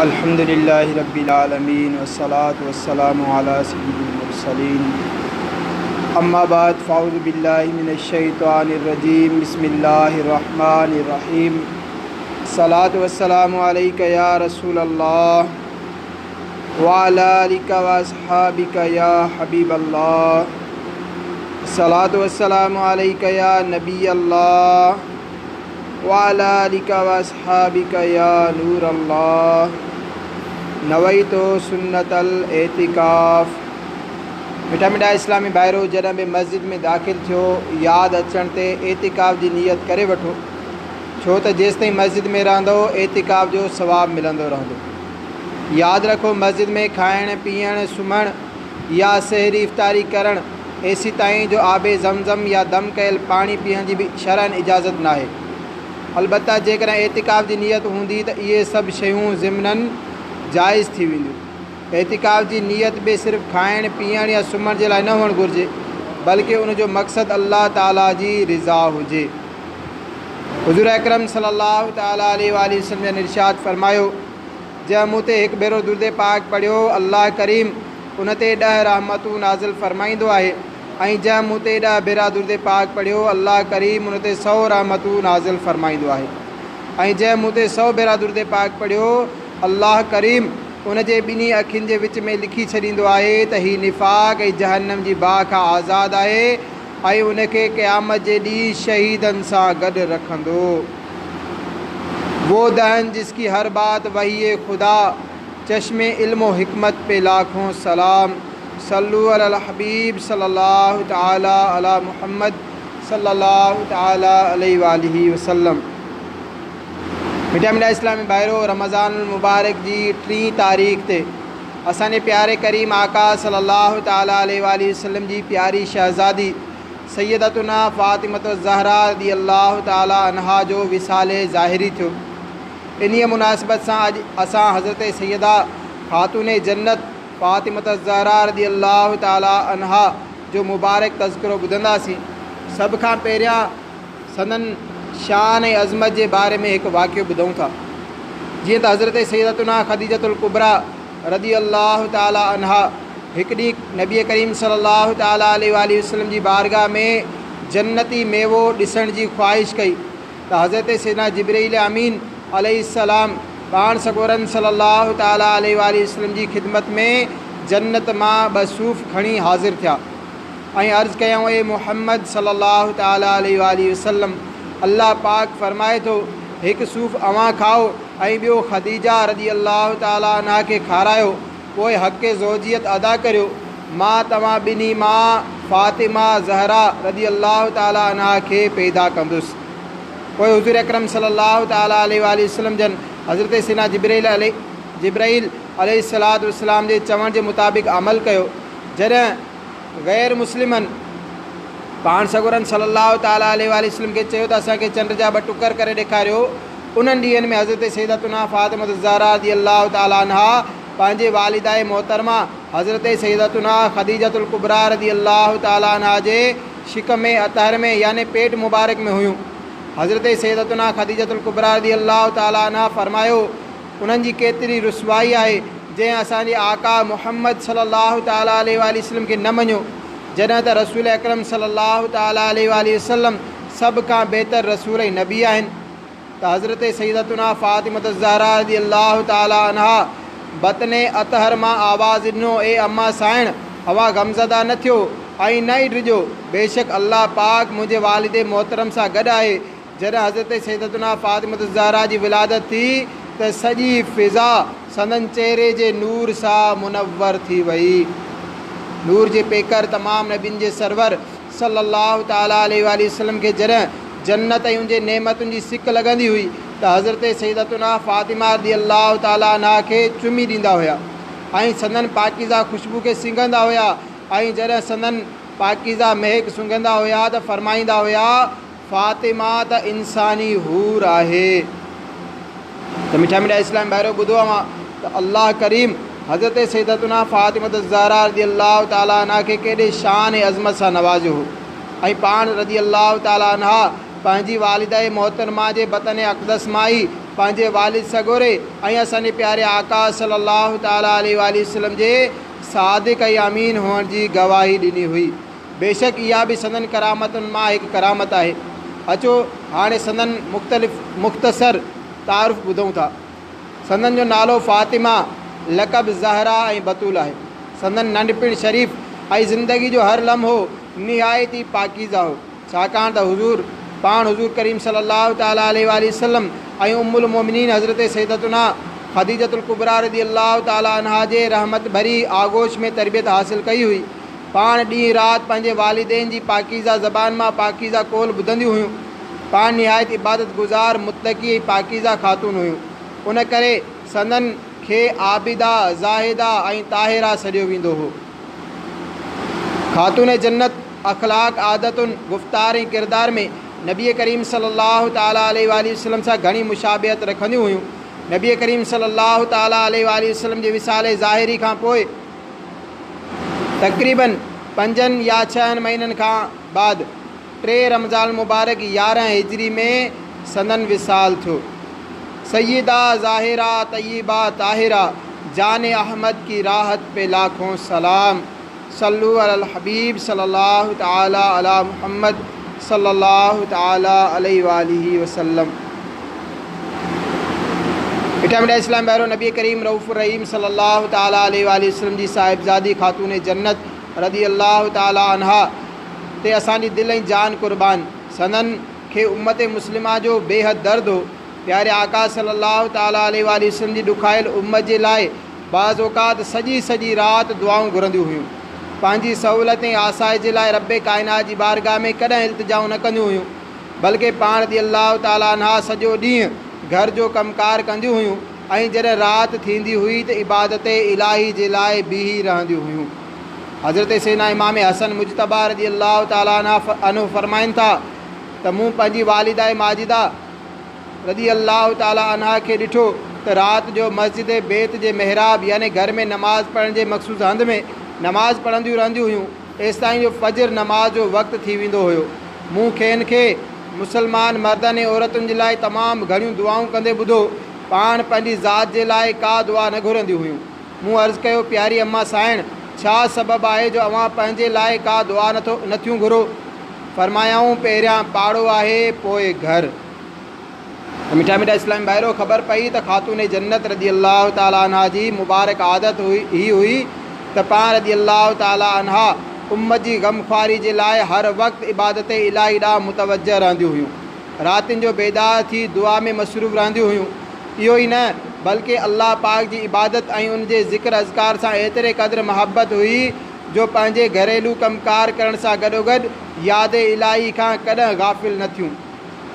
अल्हम्दुलिल्लाहि रब्बिल आलमीन वस्सलातु वस्सलामु अला सय्यिदिल मुरसलीन अम्मा बाद फ़अऊज़ु बिल्लाहि मिनश शैतानिर रजीम बिस्मिल्लाहिर रहमानिर रहीम सलातु वस्सलामु अलैका या रसूलल्लाह व अला आलिका व अस्हाबिका या हबीबल्लाह सलातु वस्सलामु अलैका या नबीयल्लाह व अला आलिका व अस्हाबिका या नूरल्लाह नवैतो सुन्नतल एतिकाफ़। मिठा मिठा इस्लामी भाइरो, जॾहिं बि मस्जिद में दाख़िल थियो यादि अचण ते एतिकाफ़ जी नियत करे वठो, छो त जेसिताईं मस्जिद में रहंदो एतिकाफ़ जो सवाबु मिलंदो रहंदो। यादि रखो, मस्जिद में खाइण पीअण सुम्हण या सहरी इफ़्तारी करण एसी ताईं जो आबे ज़मज़म या दम कयल पाणी पीअण जी बि शरअन इजाज़त न आहे। अलबत्ता जेकॾहिं एतिकाफ़ जी नियत हूंदी त इहे सभु शयूं ज़िमनन जाइज़ थी वेंदियूं। एतिकाफ़ जी नियत बि सिर्फ़ु खाइण पीअण या सुम्हण जे लाइ न हुअणु घुरिजे, बल्कि उनजो मक़सदु अल्लाह ताला जी रिज़ा हुजे। हुज़ूर अकरम सल्लल्लाहु ताला अलैहि वसल्लम ने इरशाद फ़रमायो, जंहिं मूं ते हिकु भेरो दुरूद पाक पढ़ियो, अल्लाह करीम उन ते 10 रहमतूं नाज़िल फ़रमाईंदो आहे, ऐं जंहिं मूं ते 10 भेरा दुरूद पाक पढ़ियो, अल्लाह करीम उन ते 100 रहमतूं नाज़िल फ़रमाईंदो आहे, ऐं जंहिं मूं ते 100 भेरा दुरूद पाक पढ़ियो, अल्लाह करीम उन जे ॿिन्ही अखियुनि जे विच में लिखी छॾींदो आहे त हीउ निफ़ाक़ ऐं जहन्नम जी बाहि खां आज़ादु आहे ऐं उनखे क़यामत जे ॾींहुं शहीदनि सां गॾु रखंदो। वो दहन जिसकी हर बात वही खुदा, चश्मे इल्म व हिकमत पे लाखों सलाम, सल्लु अलल हबीब सल्लल्लाहु ताला अला मुहम्मद सल्लल्लाहु ताला अलैहि वालिहि वसल्लम। मिठा मिठा इस्लामी भाइरो, रमज़ानुल मुबारक जी 3 तारीख़ ते असांजे प्यारे करीम आका सल्लल्लाहु ताला अलैहि वसल्लम जी प्यारी शहज़ादी सैयदतुना फ़ातिमतुज़ ज़हरा रज़ियल्लाहु ताला अन्हा जो विसाले ज़ाहिरी थियो। इन्हीअ मुनासिबत सां अॼु असां हज़रत सैयदा ख़ातून जन्नत फ़ातिमतुज़ ज़हरा रज़ियल्लाहु ताला अन्हा जो मुबारक तज़किरो ॿुधंदासीं। सभ खां पहिरियां संदन शान ऐं अज़मत जे बारे में हिकु वाक़ियो ॿुधूं था। जीअं त हज़रत सैयदतुना ख़दीजतुल कुबरा रज़ियल्लाहु ताला अन्हा हिकु ॾींहुं नबी करीम सल्लल्लाहु ताला अलैहि वसल्लम जी बारगाह में जन्नती मेवो ॾिसण जी ख़्वाहिश कई त हज़रत सैयदना जिब्रील अमीन अलैहिस्सलाम पाण सॻोरन सल्लल्लाहु ताला अलैहि वसल्लम जी ख़िदमत में जन्नत मां 2 सूफ़ खणी हाज़िर थिया ऐं अर्ज़ु कयऊं, ए मुहम्मद सल्लल्लाहु ताला अलैहि वसल्लम, अल्लाह पाक फ़रमाए थो, हिकु सूफ़ अवां खाओ ऐं ॿियो ख़दीजा रज़ियल्लाहु ताला अन्हा खे खारायो, पोइ हक़ ज़ौजियत अदा करियो। मां तव्हां ॿिन्ही मां फ़ातिमा ज़हरा रज़ियल्लाहु ताला अन्हा खे पैदा कंदुसि। पोइ हुज़ूर अकरम सल्लल्लाहु ताला अलैहि वसल्लम जन हज़रत सैयदना जिब्राईल अलैहिस्सलातु वस्सलाम जे चवण जे मुताबिक़ अमल कयो। जॾहिं ग़ैर मुस्लिमनि पाण सॻोरन सल्लल्लाहु ताला अलैहि वसल्लम खे चयो त असांखे चंड जा 2 टुकर करे ॾेखारियो, उन्हनि ॾींहंनि में हज़रत सैयदतुना फ़ातिमतुज़ ज़हरा रज़ियल्लाहु ताला अन्हा पंहिंजे वालिदाए मोहतरमा हज़रत सैयदतुना ख़दीजतुल कुबरा रज़ियल्लाहु ताला अन्हा जे शिक में अतहर में याने पेट मुबारक में हुयूं। हज़रत सैयदतुना ख़दीजतुल कुबरा रज़ियल्लाहु ताला अन्हा फ़रमायो, उन्हनि जी केतिरी रुसवाई आहे जंहिं असांजे आका मुहम्मद सल्लल्लाहु ताला अलैहि वसल्लम खे न मञियो, जॾहिं त रसूल अकरम सल्लल्लाहु ताला अलैहि वसल्लम सभ खां बहितर रसूल ऐं नबी आहिनि। त हज़रत सैयदतुना फ़ातिमतुज़ ज़हरा रज़ियल्लाहु ताला अन्हा बतने अतहर मां आवाज़ ॾिनो, ए अम्मा साइण, हवा गमज़दा न थियो ऐं न ई ड्रिजो, बेशक अल्लाह पाक मुंहिंजे वालिदे मोहतरम सां गॾु आहे। जॾहिं हज़रत सैयदतुना फ़ातिमतुज़ ज़हरा जी विलादत थी त सॼी फ़िज़ा संदन चहिरे जे नूर सां मुनव्वर थी वई। नूर जे पेकर तमामु नबियुनि जे सरवर सल्लल्लाहु ताला अलैहि वसल्लम खे जॾहिं जन्नत ऐं उनजे नेमतुनि जी सिक लॻंदी हुई त हज़रत सैयदतुना फ़ातिमा रज़ियल्लाहु ताला अन्हा खे चुमी ॾींदा हुया ऐं संदन पाकीज़ा ख़ुशबू खे सिंघंदा हुया, ऐं जॾहिं संदन पाकीज़ा महक सूंघंदा हुया त फ़रमाईंदा हुया, फ़ातिमा त इंसानी हूर आहे। त मिठा मिठा इस्लाम भाइरो, ॿुधो आहे त अल्लाह करीम हज़रत सैयदतुना फ़ातिमतुज़ ज़हरा रज़ियल्लाहु ताला अन्हा खे केॾे शान ऐं अज़मत सां नवाज़ियो हो, ऐं पाण रज़ियल्लाहु ताला अन्हा पंहिंजी वालिदा मोहतरमा जे बतन अक़दस मां ई पंहिंजे वालिद सगोरे ऐं असांजे प्यारे आका सल्लल्लाहु ताला अलैहि वसल्लम जे सादिक़ ऐं अमीन हुअण जी गवाही ॾिनी हुई। बेशक इहा बि संदन करामतुनि मां हिकु करामत आहे। अचो हाणे संदन मुख़्तसर तारुफ़ ॿुधूं था। संदन जो नालो फ़ातिमा, लक़ब ज़हरा ऐं बतूल आहे। संदन नंढपिण शरीफ़ ऐं ज़िंदगी जो हर लम्हो निहायत ई पाकीज़ा हो, छाकाणि त हुज़ूर करीम सल्लल्लाहु ताला अलैहि वसल्लम ऐं उम्मुल मोमिनीन हज़रत सैयदतुना ख़दीजतुल कुबरा रज़ियल्लाहु ताला अन्हा जे रहमत भरी आगोश में तरबियत हासिल कई हुई। पाण ॾींहुं राति पंहिंजे वालिदैन जी पाकीज़ा ज़बान मां पाकीज़ा कोल ॿुधंदियूं हुयूं। पाण निहायत इबादत गुज़ार मुतक़ी ऐं पाकीज़ा ख़ातून हुयूं। उन करे संदन खे आबिदा, ज़ाहिदा ऐं ताहिरा सॾियो वेंदो हो। ख़ातून जन्नत अख़लाक, आदतुनि, गुफ़्तार ऐं किरदार में नबी करीम सल्लल्लाहु ताला अलैहि वसल्लम सां घणी मुशाबिहत रखंदियूं हुयूं। नबी करीम सल्लल्लाहु ताला अलैहि वसल्लम जे विसाले ज़ाहिरी खां पोइ तक़रीबन 5 या 6 महीननि खां बाद 3 रमज़ान मुबारक 11 हिजरी में संदन विसाल थियो। सय्यदा ज़ाहिरा तय्यबा ताहिरा जान अहमद की राहत पे लाखों सलाम। सल्लु अलल हबीब सल्लल्लाहु ताला अला मुहम्मद सल्लल्लाहु ताला अलैहि वसल्लम। मिठा मिठा इस्लाम भाइरो, नबी करीम रऊफ़ुर रहीम सल्लल्लाहु ताला अलैहि वसल्लम जी साहिबज़ादी ख़ातून जन्नत रज़ी अल्लाह ताला अन्हा ते असांजी दिलि ऐं जान कुर्बान। संदन खे उम्मत मुस्लिमा जो बेहद दर्द हो। प्यारे आका सल्लल्लाहु ताला अलैहि वसल्लम जी ॾुखायल उम्मत जे लाइ बाज़ औक़ात सॼी राति दुआऊं घुरंदियूं हुयूं। पंहिंजी सहूलियत ऐं आसाइश जे लाइ रब काइनात जी बारगाह में कॾहिं इल्तिजाऊं न कंदियूं हुयूं, बल्कि पाण रज़ी अल्लाह ताला अन्हा सॼो ॾींहुं घर जो कमकार कंदियूं हुयूं ऐं जॾहिं राति थींदी हुई त इबादत इलाही जे लाइ बीही रहंदियूं हुयूं। हज़रत सैयदना इमाम हसन मुजतबा रज़ी अल्लाह ताला अन्हु फरमाइनि था त मूं पंहिंजी वालिदा माजिदा रज़ी अल्लाह ताला अन्हा खे ॾिठो त राति जो मस्जिद बैत जे महराब यानी घर में नमाज़ पढ़ण जे मख़सूस हंध में नमाज़ पढ़ंदियूं रहंदियूं हुयूं एसि ताईं जो फजर नमाज़ जो वक़्तु थी वेंदो हुयो। मूं खेनि खे मुसलमान मर्दनि ऐं औरतुनि जे लाइ तमामु घणियूं दुआऊं कंदे ॿुधो। पाण पंहिंजी ज़ात जे लाइ का दुआ न घुरंदियूं हुयूं। मूं अर्ज़ु कयो, प्यारी अम्मा साइण, छा सबबु आहे जो अव्हां पंहिंजे लाइ का दुआ नथियूं घुरो? फरमायाऊं, पहिरियां पाड़ो आहे, पोइ घर। मिठा मिठा इस्लामी भाइरो, ख़बर पई त ख़ातून जन्नत रज़ी अल्लाह ताला अन्हा जी मुबारक आदत हुई त पाण रज़ी अल्लाह ताला अन्हा उम्मत जी गमख्वारी जे लाइ हर वक़्तु इबादत इलाही ॾांहुं मुतवजह रहंदियूं हुयूं। रातिनि जो बेदार थी दुआ में मसरूफ़ रहंदियूं हुयूं। इहो ई न बल्कि अल्लाह पाक जी इबादत ऐं उन जे ज़िक्र अज़कार सां एतिरे क़द्र महबत हुई जो पंहिंजे घरेलू कमकार करण सां गॾोगॾु यादि इलाही खां कॾहिं गाफ़िल न थियूं।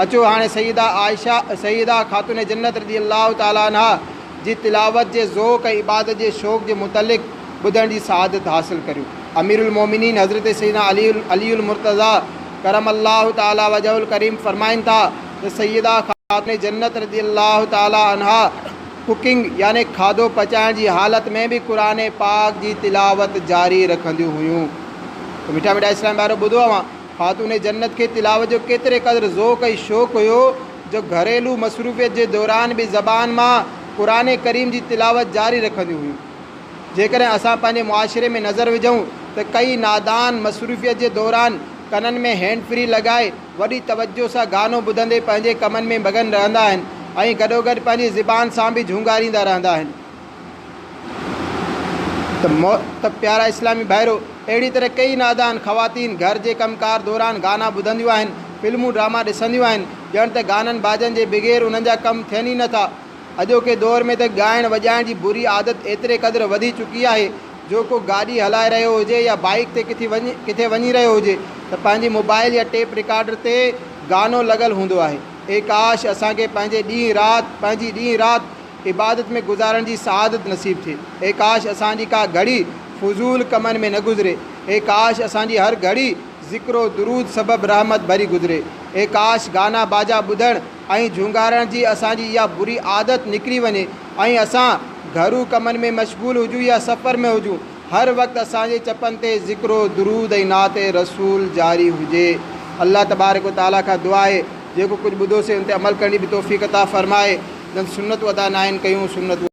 अचो हाणे सईदा ख़ातून जन्नत रज़ी अल्लाह ताला अन्हा जी तिलावत जे ज़ौक़ ऐं इबादत जे शौक़ जे मुतलिक़ ॿुधण जी सआदत हासिल करियूं। अमीरुल मोमिनीन हज़रत सैयदना अलीउल मुर्तज़ा करम अल्लाह ताला वजहुल करीम फरमाइनि था त सैयदा ख़ातून जन्नत रज़ी अल्लाह ताला अन्हा कुकिंग यानी खाधो पचाइण जी हालत में बि क़ुरान पाक जी तिलावत जारी रखंदियूं हुयूं। त मिठा मिठा इस्लाम वारो ॿुधो अवां, ख़ातून जन्नत खे तिलावत जो केतिरे क़द्र ज़ौक़ ऐं शौक़ु हुयो जो घरेलू मसरूफ़ियत जे दौरान बि ज़बान मां क़ुरान करीम जी तिलावत जारी रखंदियूं हुयूं। जेकॾहिं असां पंहिंजे मुआशिरे में नज़र विझूं त कई नादान मसरूफ़ियत जे दौरान कननि में हैंड फ्री लॻाए वॾी तवजो सां गानो ॿुधंदे पंहिंजे कमनि में मगन रहंदा आहिनि ऐं गॾोगॾु पंहिंजी ज़बान सां बि झुंगारींदा रहंदा आहिनि। त प्यारा इस्लामी भाइरो, अहिड़ी तरह कई नादान ख़वातीन घर जे कमकार दौरान गाना ॿुधंदियूं आहिनि, फिल्मूं ड्रामा ॾिसंदियूं आहिनि, ॼण त गाननि बाजनि जे बग़ैर उन्हनि जा कमु थियनि ई नथा। अॼोके दौर में त ॻाइण वॼाइण जी बुरी आदत एतिरे क़द्र वधी चुकी आहे जो को गाॾी हलाए रहियो हुजे या बाइक ते किथे वञी रहियो हुजे त पंहिंजी मोबाइल या टेप रिकॉर्डर ते गानो लॻल हूंदो आहे। काश असांखे पंहिंजी ॾींहुं राति इबादत में गुज़ारण जी सआदत नसीब थिए। काश असांजी का घड़ी फज़ूल कमनि में न गुज़रे। काश असांजी हर घड़ी ज़िक्रो दुरूद सबब रहमत भरी गुज़रे। काश गाना बाजा ॿुधण ऐं झुंगारण जी असांजी इहा बुरी आदत निकिरी वञे ऐं असां घरू कमनि में मशगूल हुजूं या सफ़र में हुजूं, हर वक़्तु असांजे चपनि ते ज़िक्रो दुरूद ऐं नाते रसूल जारी हुजे। अल्लाह तबारक व तआला खां दुआ आहे जेको कुछ ॿुधोसीं उन ते अमल करणी बि तौफ़ीक़ अता फ़रमाए। जन सुन्नत अदा नाहिन कयूं सुन्नत